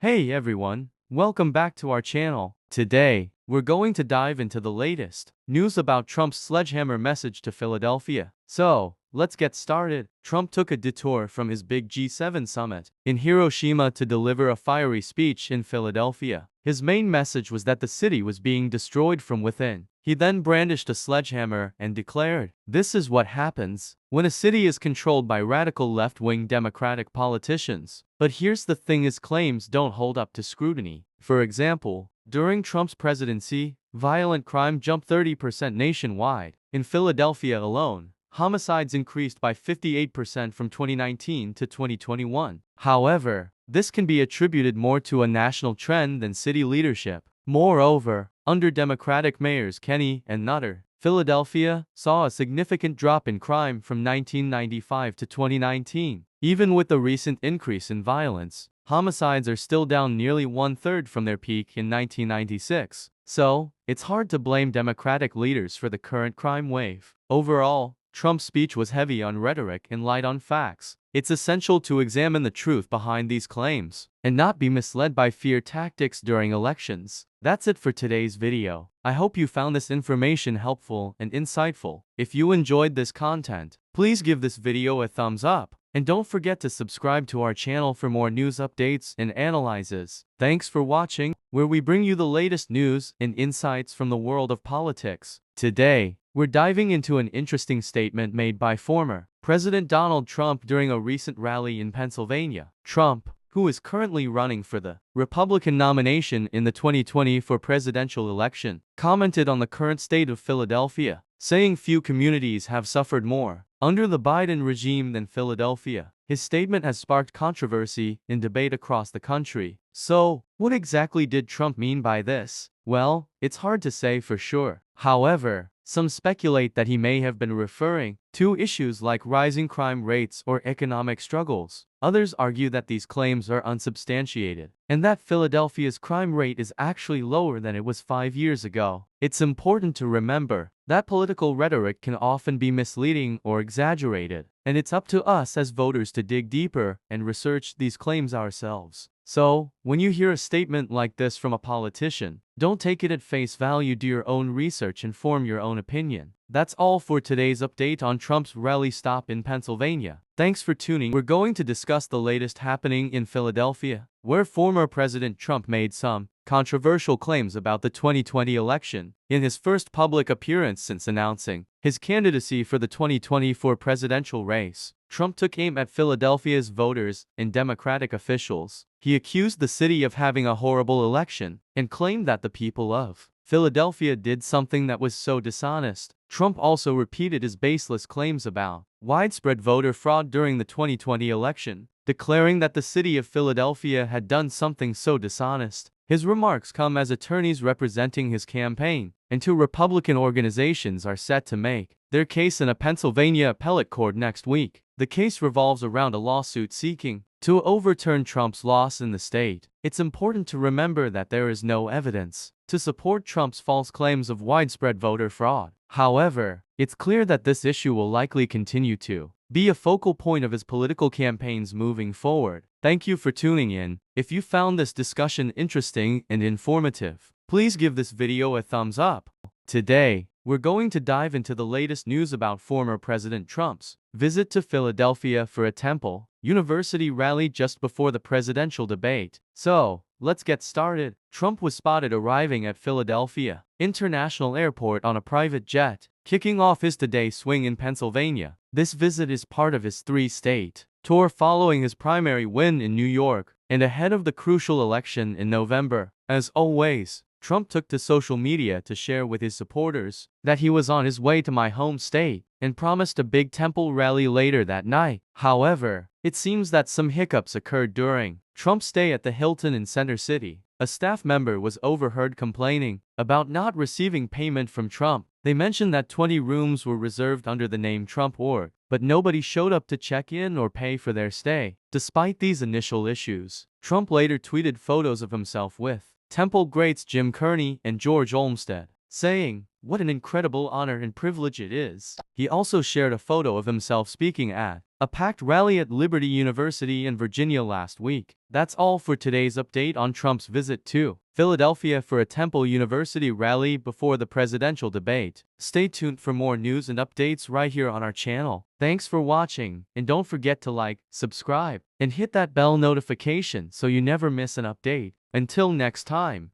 Hey everyone, welcome back to our channel. Today, we're going to dive into the latest news about Trump's sledgehammer message to Philadelphia. So, let's get started. Trump took a detour from his big G7 summit in Hiroshima to deliver a fiery speech in Philadelphia. His main message was that the city was being destroyed from within. He then brandished a sledgehammer and declared, "This is what happens when a city is controlled by radical left-wing Democratic politicians." But here's the thing, his claims don't hold up to scrutiny. For example, during Trump's presidency, violent crime jumped 30% nationwide. In Philadelphia alone, homicides increased by 58% from 2019 to 2021. However, this can be attributed more to a national trend than city leadership. Moreover, under Democratic mayors Kenney and Nutter, Philadelphia saw a significant drop in crime from 1995 to 2019. Even with the recent increase in violence, homicides are still down nearly one-third from their peak in 1996. So, it's hard to blame Democratic leaders for the current crime wave. Overall, Trump's speech was heavy on rhetoric and light on facts. It's essential to examine the truth behind these claims and not be misled by fear tactics during elections. That's it for today's video. I hope you found this information helpful and insightful. If you enjoyed this content, please give this video a thumbs up. And don't forget to subscribe to our channel for more news updates and analyses. Thanks for watching, where we bring you the latest news and insights from the world of politics. Today, we're diving into an interesting statement made by former President Donald Trump during a recent rally in Pennsylvania. Trump, who is currently running for the Republican nomination in the 2024 presidential election, commented on the current state of Philadelphia, saying few communities have suffered more under the Biden regime than Philadelphia. His statement has sparked controversy and debate across the country. So, what exactly did Trump mean by this? Well, it's hard to say for sure. However, some speculate that he may have been referring to issues like rising crime rates or economic struggles. Others argue that these claims are unsubstantiated, and that Philadelphia's crime rate is actually lower than it was 5 years ago. It's important to remember that political rhetoric can often be misleading or exaggerated, and it's up to us as voters to dig deeper and research these claims ourselves. So, when you hear a statement like this from a politician, don't take it at face value, do your own research and form your own opinion. That's all for today's update on Trump's rally stop in Pennsylvania. Thanks for tuning. We're going to discuss the latest happening in Philadelphia, where former President Trump made some controversial claims about the 2020 election. In his first public appearance since announcing his candidacy for the 2024 presidential race, Trump took aim at Philadelphia's voters and Democratic officials. He accused the city of having a horrible election and claimed that the people of Philadelphia did something that was so dishonest. Trump also repeated his baseless claims about widespread voter fraud during the 2020 election, declaring that the city of Philadelphia had done something so dishonest. His remarks come as attorneys representing his campaign and two Republican organizations are set to make their case in a Pennsylvania appellate court next week. The case revolves around a lawsuit seeking to overturn Trump's loss in the state. It's important to remember that there is no evidence to support Trump's false claims of widespread voter fraud. However, it's clear that this issue will likely continue to be a focal point of his political campaigns moving forward. Thank you for tuning in. If you found this discussion interesting and informative, please give this video a thumbs up. Today, we're going to dive into the latest news about former President Trump's visit to Philadelphia for a Temple University rally just before the presidential debate. So, let's get started. Trump was spotted arriving at Philadelphia International Airport on a private jet, kicking off his two-day swing in Pennsylvania. This visit is part of his three-state tour following his primary win in New York and ahead of the crucial election in November. As always, Trump took to social media to share with his supporters that he was on his way to my home state and promised a big Temple rally later that night. However, it seems that some hiccups occurred during Trump's stay at the Hilton in Center City. A staff member was overheard complaining about not receiving payment from Trump. They mentioned that 20 rooms were reserved under the name Trump Org, but nobody showed up to check in or pay for their stay. Despite these initial issues, Trump later tweeted photos of himself with Temple greats Jim Kearney and George Olmsted, saying, "What an incredible honor and privilege it is." He also shared a photo of himself speaking at a packed rally at Liberty University in Virginia last week. That's all for today's update on Trump's visit to Philadelphia for a Temple University rally before the presidential debate. Stay tuned for more news and updates right here on our channel. Thanks for watching, and don't forget to like, subscribe, and hit that bell notification so you never miss an update. Until next time.